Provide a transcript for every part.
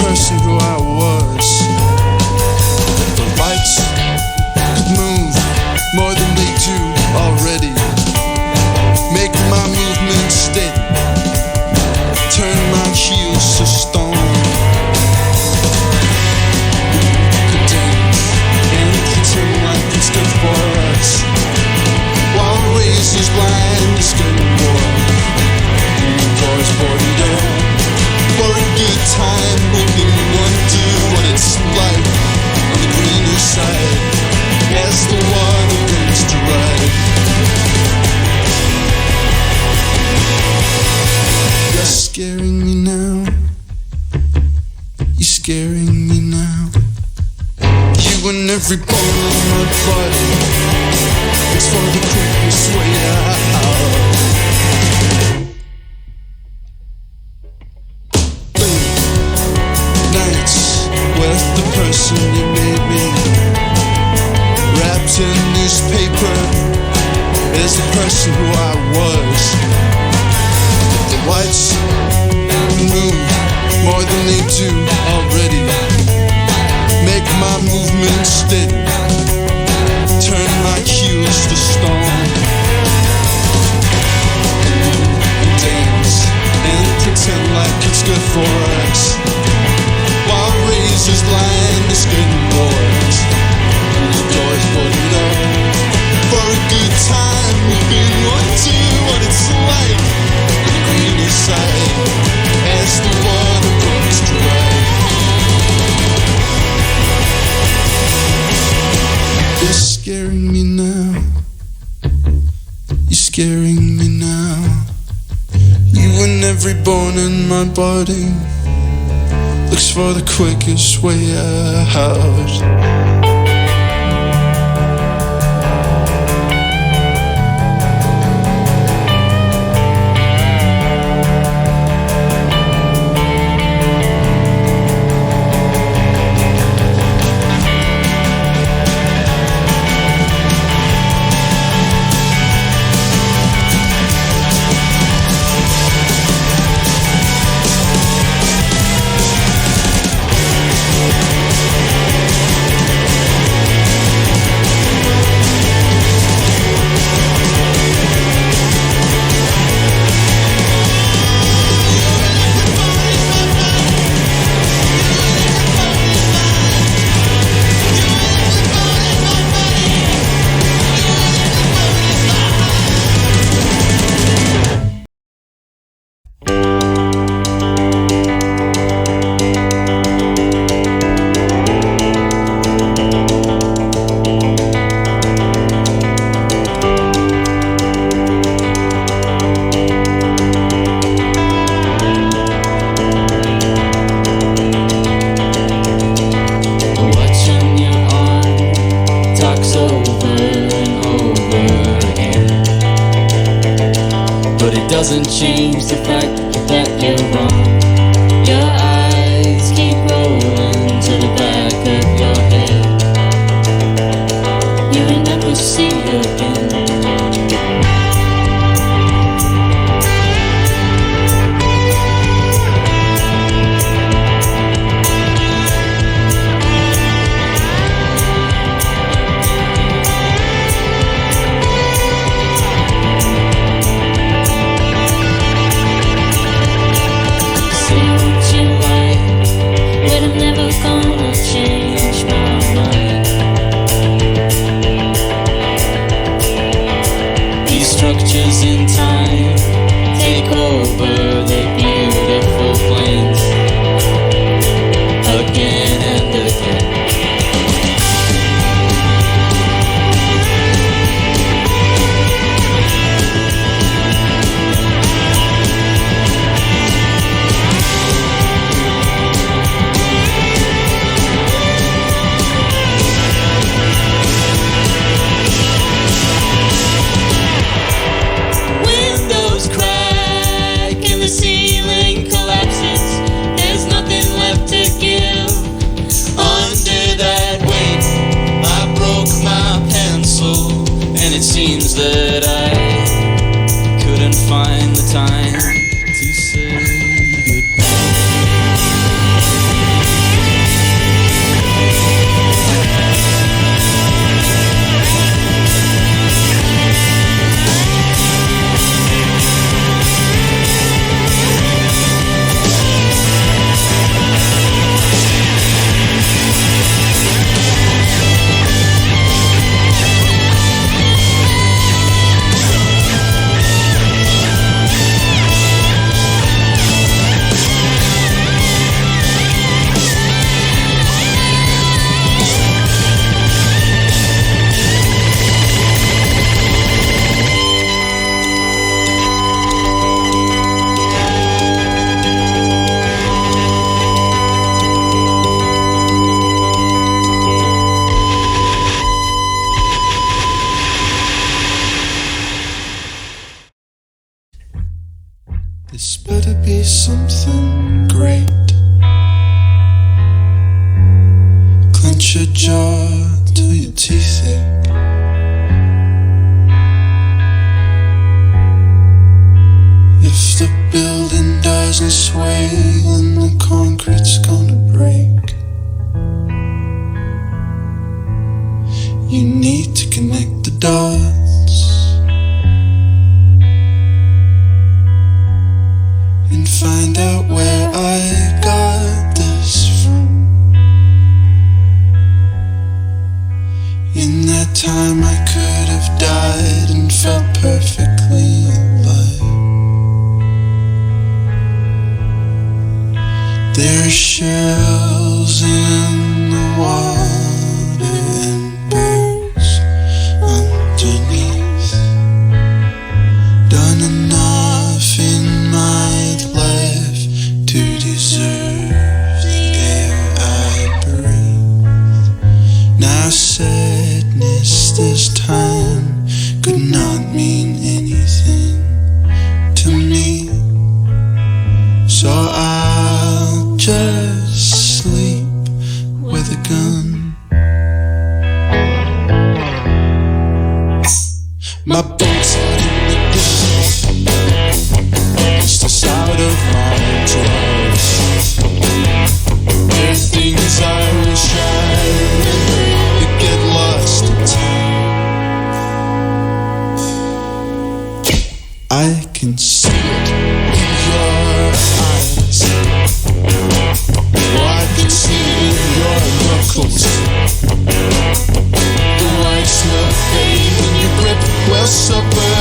person who I was. The lights could move more than they do already. Make my movement steady, turn my heels to stone. Could dance and pretend like it's good for us, while razors blind is getting more. Boys boarded up for a good time, hoping one do what it's like on the greener side as the water runs dry. You're scaring me now, you're scaring me now. You and every bone in my body, it's for the quickest way out. With the person you made me, wrapped in newspaper, is the person who I was. The lights move more than they do already. Make my movement steady, turn my heels to stone. Dance and pretend like it's good for us, while razors blind is getting bored. The doors boarded up for a good time. We've been wondering what it's like on the greener side as the water runs dry. You're scaring me now, you're scaring me now. You and every bone in my body looks for the quickest way out. Doesn't change the fact that you're wrong. Your eyes keep rolling to the back of your head. You will never see again. to be something great. Clench your jaw till your teeth ache. If the building doesn't sway, then the concrete's gonna break. You need to connect the dots and find out where I got this from. In that time I could have died and felt perfectly alive. There are shells in the water and birds underneath. Done enough in my life to deserve the air I breathe. Now sadness this time could not mean anything to me, so I'll just sleep with a gun. My boat's out in the Gulf, it's just out of my drawers. There are things I wish I remembered that get lost in time. I can see it in your eyes. Oh, I can see it in your knuckles. The white smoke fade when you grip well supper.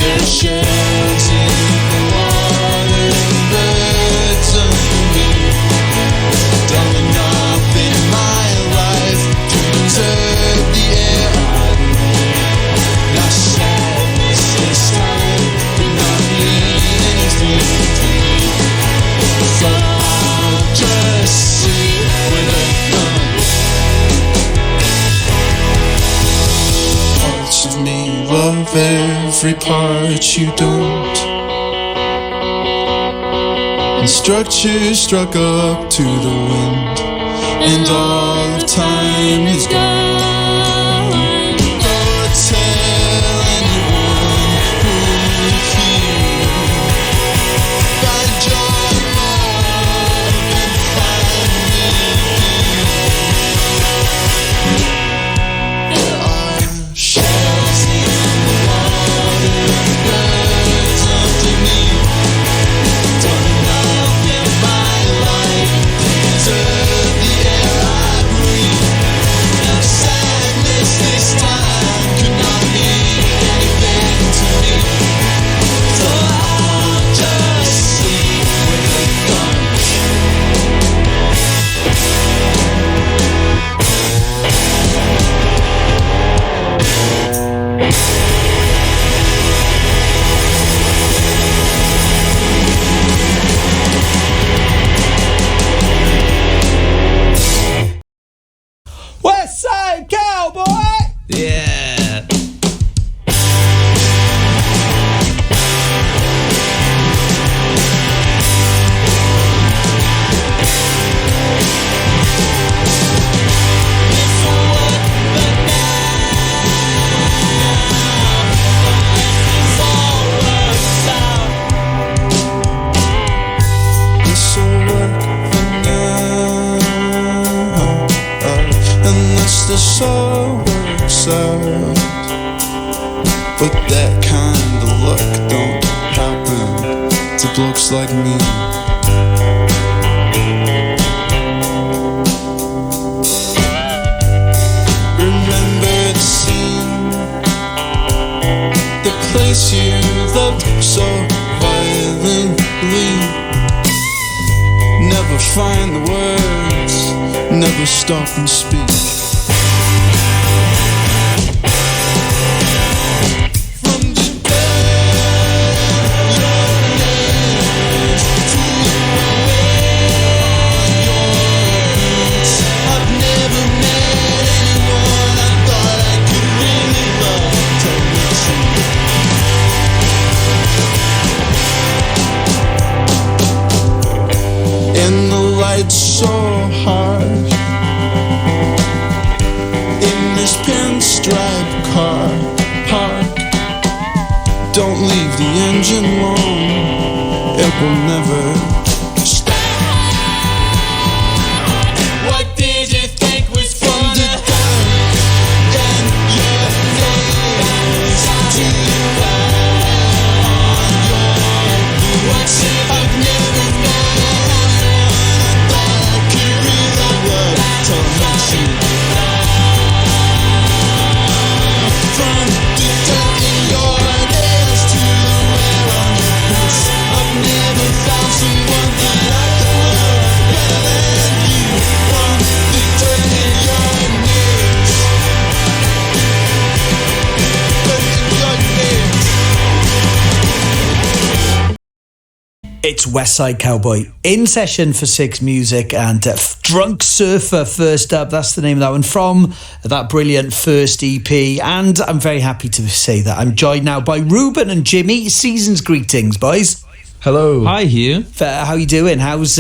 There's shells in the water and birds underneath. Done enough in my life to deserve the air I breathe. Now sadness this time could not mean anything to me, so I'll just sleep with a gun. Parts of me love every part you don't, and structure struck up to the wind, and all of time is gone. Go tell anyone who you hear, find your love and find me. There are shells in the water and birds underneath. Done enough in my life to deserve the air I breathe. Now sadness this time could not mean anything to me, so I'll just sleep with a gun. Westside Cowboy! Yeah. This'll work for now, unless this all works out. But that kind of luck don't happen to blokes like me. Remember the scene, the place you loved so violently. Never find the words, never stop and speak. From the dirt, your names to your roots. I've never met anyone I thought I could really love. Tell me true. it's so hard in this pinstripe car park. Don't leave the engine long, it will never stop. What did you think was gonna happen? And your face to on your what's it? I've never known that I could really love to let you from the dirt in your nails to the wear on your boots. I've never found someone that I could love better than you. From the dirt in your nails, dirt in your nails. It's Westside Cowboy in session for Six Music, and Drunk Surfer first up. That's the name of that one from that brilliant first EP. And I'm very happy to say that I'm joined now by Ruben and Jimmy. Season's greetings, boys. Hello. Hi, Hugh. How you doing? How's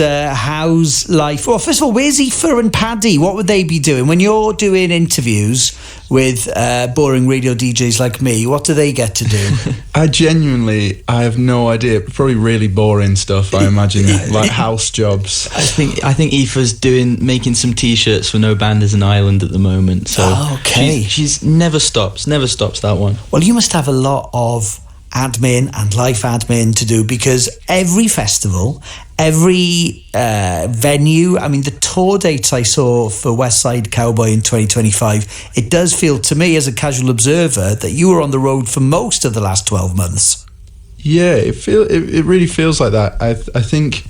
life? Well, first of all, where's Aoife and Paddy? What would they be doing when you're doing interviews with boring radio DJs like me? What do they get to do? I have no idea. Probably really boring stuff, I imagine, like house jobs. I think Aoife's making some t-shirts for No Band is an Island at the moment. So okay. She's never stops that one. Well, you must have a lot of admin and life admin to do, because every festival, every venue, I mean, the tour dates I saw for Westside Cowboy in 2025, it does feel to me as a casual observer that you were on the road for most of the last 12 months. Yeah, it really feels like that. I think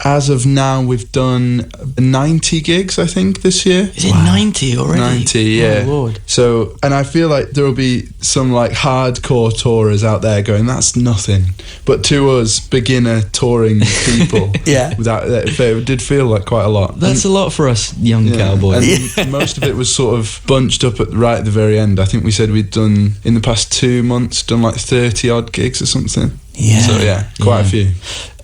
as of now we've done 90 gigs, I think, this year. Is it 90 already? 90, yeah. Oh, Lord. So, and I feel like there will be some like hardcore tourers out there going, that's nothing. But to us, beginner touring people, yeah, it did feel like quite a lot. That's a lot for us young cowboys. And most of it was sort of bunched up right at the very end. I think we said we'd done, in the past 2 months, done like 30 odd gigs or something. Yeah. So yeah, quite a few.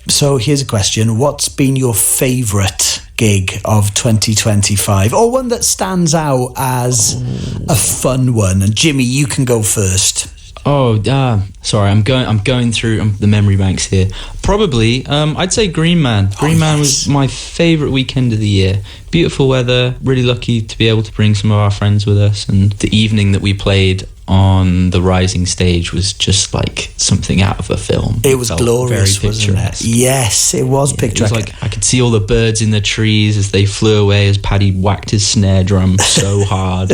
So here's a question. What's been your favourite gig of 2025? Or one that stands out as a fun one? And Jimmy, you can go first. Sorry, I'm going through the memory banks here. Probably, I'd say Green Man. Green Man was my favourite weekend of the year. Beautiful weather, really lucky to be able to bring some of our friends with us, and the evening that we played on the Rising stage was just like something out of a film. It was glorious, very wasn't it? Yes, it was picturesque. It was like I could see all the birds in the trees as they flew away as Paddy whacked his snare drum so hard.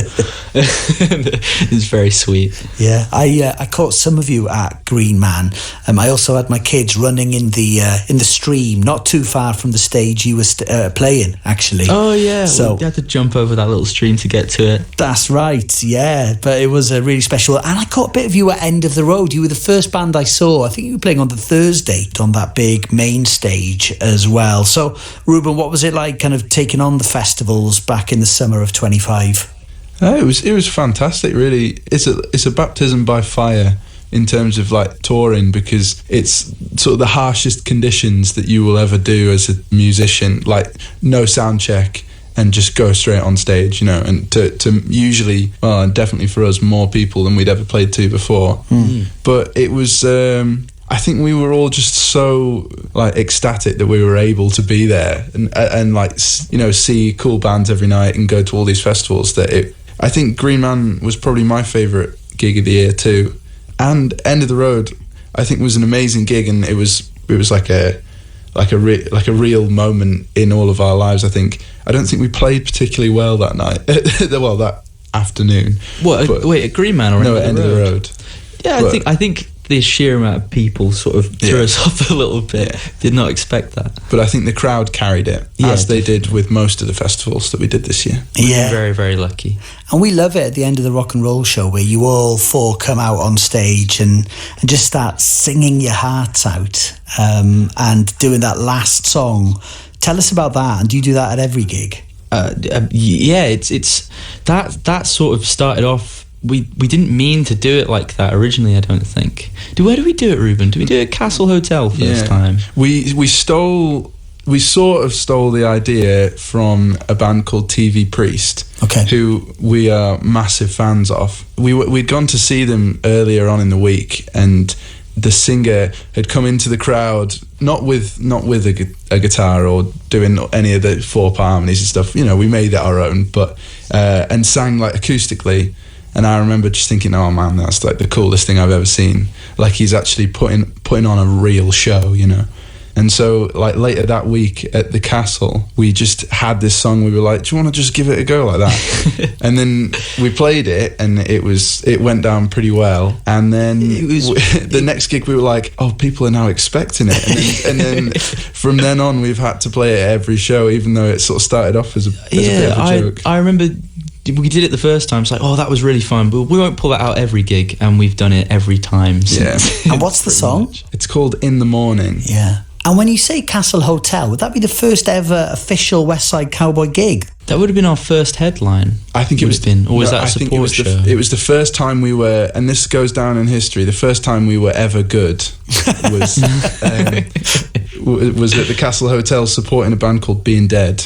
It was very sweet. Yeah, I caught some of you at Green Man. I also had my kids running in the stream, not too far from the stage you were playing, actually. Oh yeah, so you had to jump over that little stream to get to it. That's right, yeah. But it was a really special, and I caught a bit of you at End of the Road. You were the first band I saw. I think you were playing on the Thursday on that big main stage as well. So Ruben, what was it like kind of taking on the festivals back in the summer of 25? It was fantastic, really. It's a baptism by fire in terms of like touring, because it's sort of the harshest conditions that you will ever do as a musician, like no sound check and just go straight on stage, you know, and to usually, well, and definitely for us, more people than we'd ever played to before. But it was I think we were all just so like ecstatic that we were able to be there and like, you know, see cool bands every night and go to all these festivals. I think Green Man was probably my favourite gig of the year too, and End of the Road I think was an amazing gig, and it was like a real moment in all of our lives. I don't think we played particularly well that night. Well, that afternoon. What? Wait, at Green Man or no? At End of the Road. Yeah, I think the sheer amount of people sort of threw us off a little bit. Yeah. Did not expect that. But I think the crowd carried it, as they did with most of the festivals that we did this year. Yeah. We're very, very lucky. And we love it at the end of the rock and roll show where you all four come out on stage and just start singing your hearts out and doing that last song. Tell us about that. And do you do that at every gig? Yeah, it's that sort of started off. We didn't mean to do it like that originally, I don't think. Where did we do it, Ruben? Did we do it at Castle Hotel first time? We stole we sort of stole the idea from a band called TV Priest, Okay. who we are massive fans of. We'd gone to see them earlier on in the week, and the singer had come into the crowd not with a guitar or doing any of the four harmonies and stuff. You know, we made it our own, but and sang like acoustically. And I remember just thinking, oh man, that's like the coolest thing I've ever seen. Like he's actually putting on a real show, you know. And so, like, later that week at the castle, we just had this song. We were like, do you want to just give it a go like that? And then we played it, and it went down pretty well. And then the next gig, we were like, oh, people are now expecting it. And then from then on, we've had to play it at every show, even though it sort of started off as a bit of a joke. I remember we did it the first time. It's like, oh, that was really fun, but we won't pull that out every gig, and we've done it every time since. Yeah. And what's the song? Much. It's called In the Morning. Yeah. And when you say Castle Hotel, would that be the first ever official Westside Cowboy gig? That would have been our first headline. I think it was or was that a support show? It was the first time we were, and this goes down in history. The first time we were ever good was was at the Castle Hotel supporting a band called Being Dead,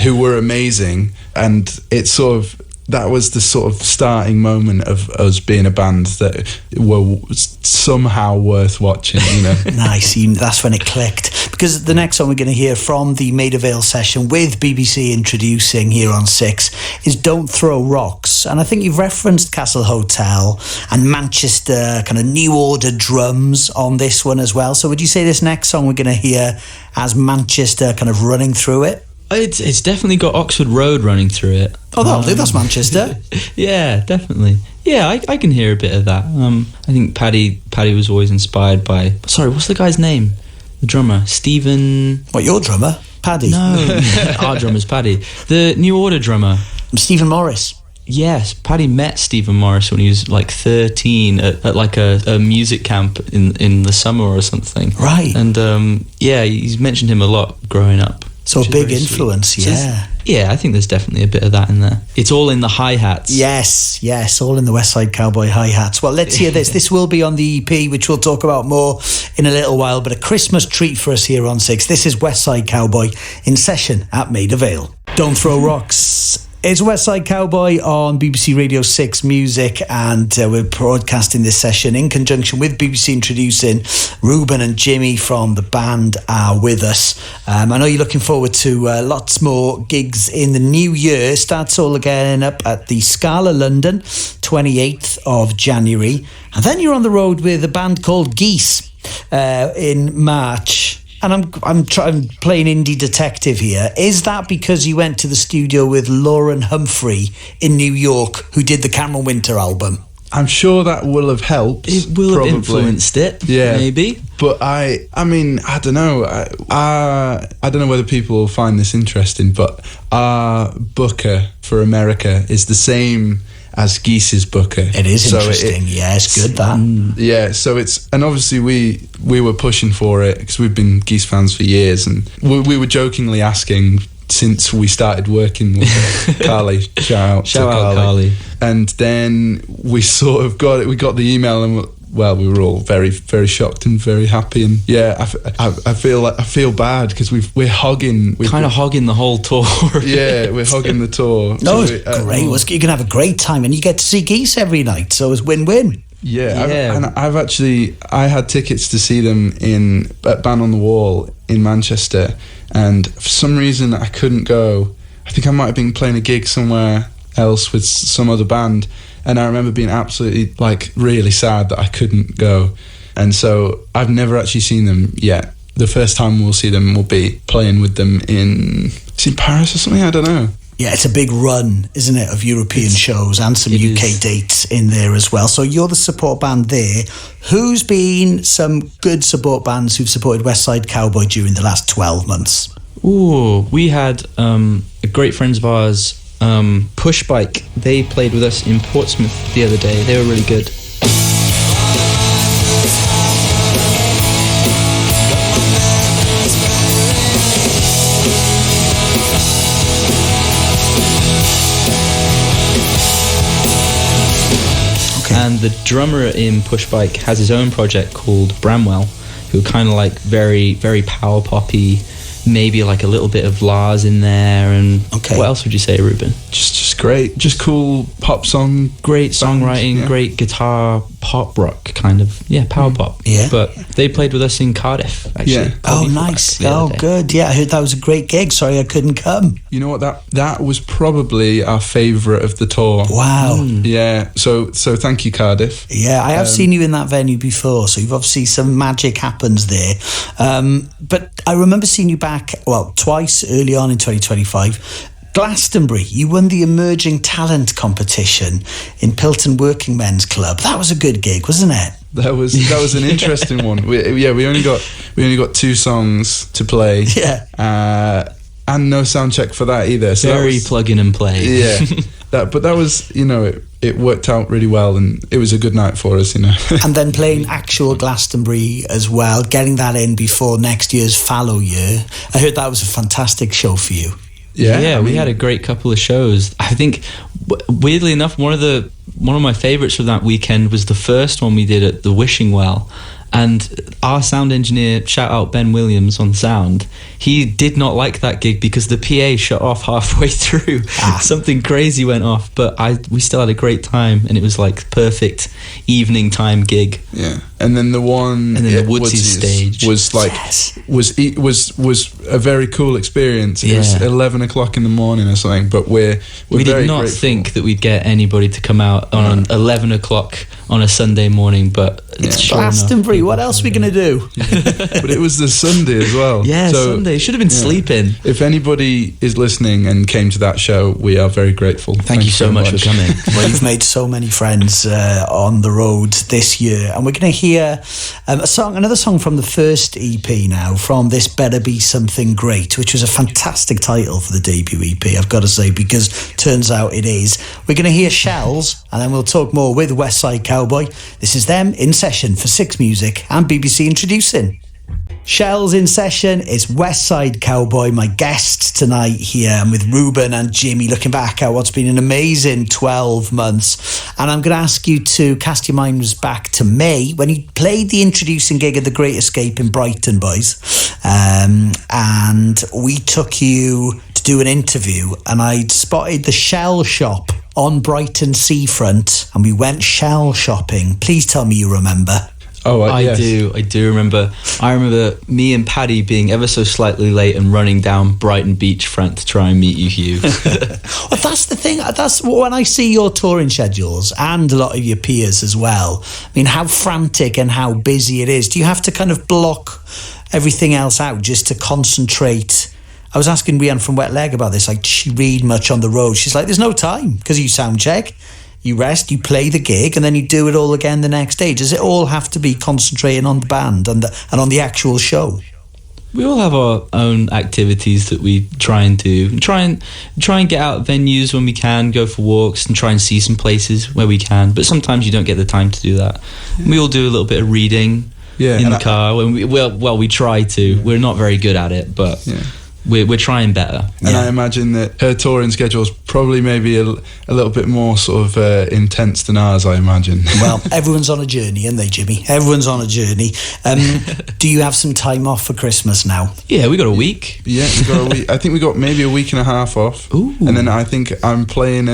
who were amazing, and it sort of. That was the sort of starting moment of us being a band that were somehow worth watching, you know. Nice, that's when it clicked. Because the next song we're going to hear from the Maida Vale session with BBC introducing here on 6 is Don't Throw Rocks. And I think you've referenced Castle Hotel and Manchester kind of New Order drums on this one as well. So would you say this next song we're going to hear has Manchester kind of running through it? It's definitely got Oxford Road running through it. Oh, that'll do. That's Manchester. Yeah, definitely. Yeah, I can hear a bit of that. I think Paddy was always inspired by... Sorry, what's the guy's name? The drummer, Stephen... What, your drummer? Paddy? No, our drummer's Paddy. The New Order drummer. Stephen Morris. Yes, Paddy met Stephen Morris when he was like 13 at like a music camp in the summer or something. Right. And he's mentioned him a lot growing up. So a big influence, yeah. Yeah, I think there's definitely a bit of that in there. It's all in the hi-hats. Yes, all in the Westside Cowboy hi-hats. Well, let's hear this. This will be on the EP, which we'll talk about more in a little while, but a Christmas treat for us here on 6. This is Westside Cowboy in session at Maida Vale. Don't Throw Rocks. It's Westside Cowboy on BBC Radio 6 Music, and we're broadcasting this session in conjunction with BBC introducing. Ruben and Jimmy from the band are with us. I know you're looking forward to lots more gigs in the new year. Starts all again up at the Scala London, 28th of January. And then you're on the road with a band called Geese in March. And I'm playing indie detective here. Is that because you went to the studio with Lauren Humphrey in New York, who did the Cameron Winter album? I'm sure that will have helped. It will have influenced it, maybe. But I mean, I don't know. I don't know whether people will find this interesting, but our booker for America is the same as Geese's booker. It is interesting. It's good that. Yeah, so it's, and obviously we were pushing for it because we've been Geese fans for years, and we were jokingly asking since we started working with Carly. Shout out Carly. And then we sort of got it. We got the email, and we were all very, very shocked and very happy. And yeah, I feel bad because we're hogging. We're kind of hogging the whole tour. Yeah, we're hogging the tour. No, it's great. You can have a great time, and you get to see Geese every night, so it's win-win. Yeah. I had tickets to see them at Ban on the Wall in Manchester, and for some reason I couldn't go. I think I might have been playing a gig somewhere else with some other band, and I remember being absolutely really sad that I couldn't go. And so I've never actually seen them yet. The first time we'll see them will be playing with them in Paris or something, I don't know. Yeah, it's a big run, isn't it, of European shows and some UK dates in there as well. So you're the support band there. Who's been some good support bands who've supported Westside Cowboy during the last 12 months? Ooh, we had great friends of ours, Push Bike. They played with us in Portsmouth the other day. They were really good. And the drummer in Push Bike has his own project called Bramwell, who are kind of like very, very power poppy, maybe like a little bit of Lars in there. And Okay. what else would you say, Ruben? Just great, just cool pop song. Great songwriting, yeah. great guitar, pop rock kind of, power pop. Yeah. But they played with us in Cardiff, actually. Yeah. Oh, Probably nice. the other Oh, day. good. Yeah, I heard that was a great gig. Sorry I couldn't come. You know what? That was probably our favourite of the tour. Wow. Yeah. So thank you, Cardiff. Yeah, I have seen you in that venue before, so you've obviously some magic happens there. But I remember seeing you back, twice early on in 2025. Glastonbury, you won the Emerging Talent competition in Pilton Working Men's Club. That was a good gig, wasn't it? That was an interesting one. We only got 2 songs to play. Yeah. And no sound check for that either. So Very plug in and play. Yeah. But that was, it worked out really well, and it was a good night for us, And then playing actual Glastonbury as well, getting that in before next year's fallow year. I heard that was a fantastic show for you. Yeah, we had a great couple of shows. I think, weirdly enough, one of my favourites from that weekend was the first one we did at the Wishing Well. And our sound engineer, shout out Ben Williams on sound, he did not like that gig because the PA shut off halfway through. Something crazy went off, but we still had a great time, and it was like perfect evening time gig. Yeah, and then the one, and then the Woodsies stage was like was a very cool experience. It was 11 o'clock in the morning or something, but we did not think that we'd get anybody to come out on 11 o'clock on a Sunday morning, but sure Glastonbury, enough, what else are we going to do? But it was the Sunday as well. Yeah, so, Sunday. Should have been sleeping. If anybody is listening and came to that show, we are very grateful. Thank you so much for coming. Well, you've made so many friends on the road this year, and we're going to hear another song from the first EP now, from this Better Be Something Great, which was a fantastic title for the debut EP, I've got to say, because turns out it is. We're going to hear Shells, and then we'll talk more with Westside Cowboy. This is them in session for Six Music and BBC Introducing. Shells in session is Westside Cowboy, my guest tonight here. I'm with Ruben and Jimmy, looking back at what's been an amazing 12 months. And I'm going to ask you to cast your minds back to May, when you played the introducing gig at the Great Escape in Brighton, boys. And we took you to do an interview, and I'd spotted the Shell shop on Brighton seafront, and we went shell shopping. Please tell me you remember. Oh, yes. I do remember. I remember me and Paddy being ever so slightly late and running down Brighton beachfront to try and meet you, Hugh. Well, that's the thing. That's when I see your touring schedules, and a lot of your peers as well. I mean, how frantic and how busy it is. Do you have to kind of block everything else out just to concentrate? I was asking Rianne from Wet Leg about this. Like, does she read much on the road? She's like, there's no time, because you sound check, you rest, you play the gig, and then you do it all again the next day. Does it all have to be concentrating on the band and on the actual show? We all have our own activities that we try and do. Try and get out venues when we can, go for walks, and try and see some places where we can. But sometimes you don't get the time to do that. Yeah. We all do a little bit of reading in the car. When we try to. Yeah. We're not very good at it, but we're trying better. And I imagine that her touring schedule is probably maybe a little bit more sort of intense than ours, I imagine. Well, everyone's on a journey, aren't they, Jimmy? Everyone's on a journey. Do you have some time off for Christmas now? Yeah, we got a week. Yeah, we got a week. I think we got maybe a week and a half off. Ooh. And then I think I'm playing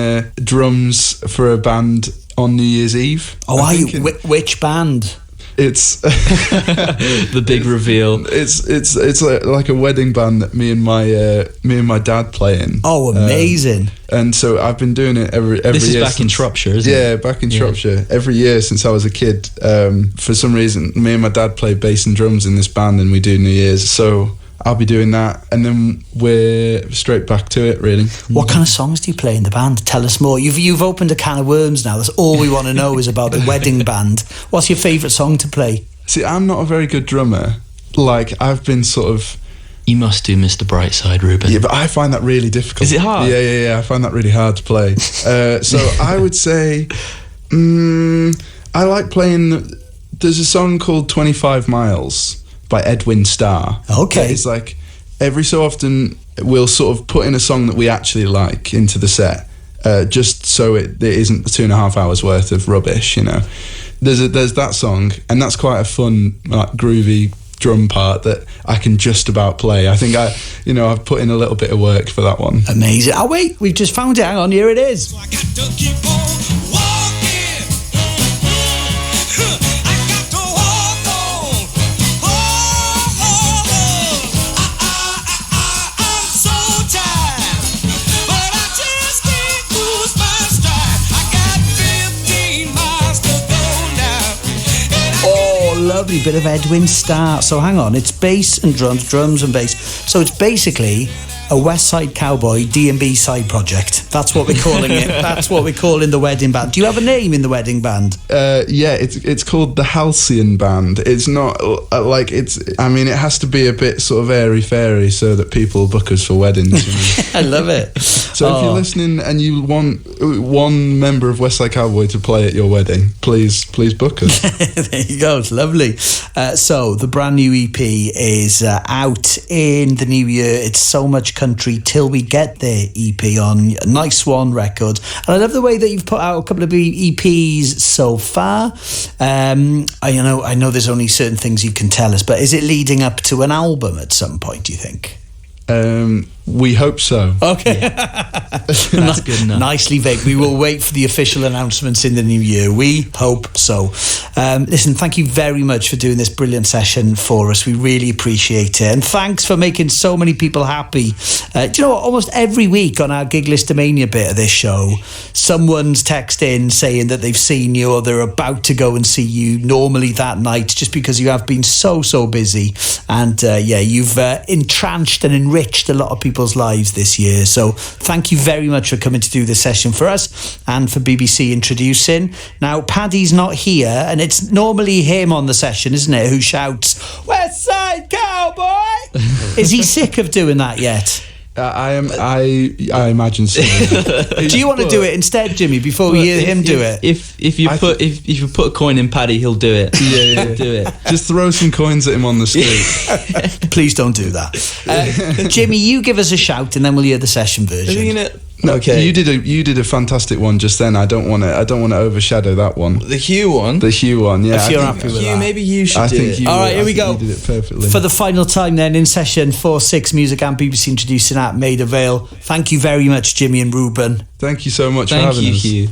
drums for a band on New Year's Eve. Oh, are you? Which band? It's the big reveal. It's like a wedding band that me and my dad play in. Oh, amazing! And so I've been doing it every this year. This is back in Shropshire, isn't it? Yeah, back in Shropshire. Every year since I was a kid. For some reason, me and my dad play bass and drums in this band, and we do New Year's. So I'll be doing that, and then we're straight back to it, really. What kind of songs do you play in the band? Tell us more. You've opened a can of worms now. That's all we want to know is about the wedding band. What's your favourite song to play? See, I'm not a very good drummer. Like, I've been sort of... You must do Mr. Brightside, Ruben. Yeah, but I find that really difficult. Is it hard? Yeah. I find that really hard to play. So I would say... I like playing... There's a song called 25 Miles by Edwin Starr. Okay. It's like every so often we'll sort of put in a song that we actually like into the set, just so it isn't 2.5 hours worth of rubbish, you know. There's that song, and that's quite a fun, like, groovy drum part that I can just about play. I think I've put in a little bit of work for that one. Amazing. Oh wait, we've just found it. Hang on, here it is. So I got to keep on walking. I got to walk on. I'm so tired, but I just can't lose my stride. I got 15 miles to go now. And Oh, lovely bit of Edwin Starr. So hang on, it's bass and drums and bass. So it's basically a Westside Cowboy D&B side project. That's what we're calling it. That's what we're calling the wedding band. Do you have a name in the wedding band? Yeah, it's called the Halcyon Band. It's not it has to be a bit sort of airy-fairy so that people book us for weddings. I love it. So if you're listening and you want one member of Westside Cowboy to play at your wedding, please book us. There you go. It's lovely. So the brand new EP is out in the new year. It's So Much Country Till We Get There EP on Nice One Records. And I love the way that you've put out a couple of EPs so far. I know there's only certain things you can tell us, but is it leading up to an album at some point, do you think? We hope so. Okay. That's good enough. Nicely vague. We will wait for the official announcements in the new year. We hope so. Listen, thank you very much for doing this brilliant session for us. We really appreciate it. And thanks for making so many people happy. Do you know what? Almost every week on our Gig Listomania bit of this show, someone's text in saying that they've seen you or they're about to go and see you normally that night just because you have been so busy. And you've entranced and enriched a lot of people's lives this year. So thank you very much for coming to do this session for us and for BBC introducing. Now, Paddy's not here, and it's normally him on the session, isn't it, who shouts, "Westside Cowboy!" Is he sick of doing that yet? I imagine so. Do you want to do it instead, Jimmy, before we hear him do it? If you put a coin in Paddy, he'll do it. Yeah. He'll do it. Just throw some coins at him on the street. Please don't do that. Jimmy, you give us a shout, and then we'll hear the session version. No, Okay. You did a fantastic one just then. I don't want to overshadow that one. The Hugh one. The Hugh one, yeah. If you're happy with Hugh, that. maybe you should I do think it. you. All right, here we I go. think You did it perfectly. For the final time then, in session 4-6 Music and BBC introducing at Maida Vale. Thank you very much, Jimmy and Ruben. Thank you so much for Thank having you, us. Hugh.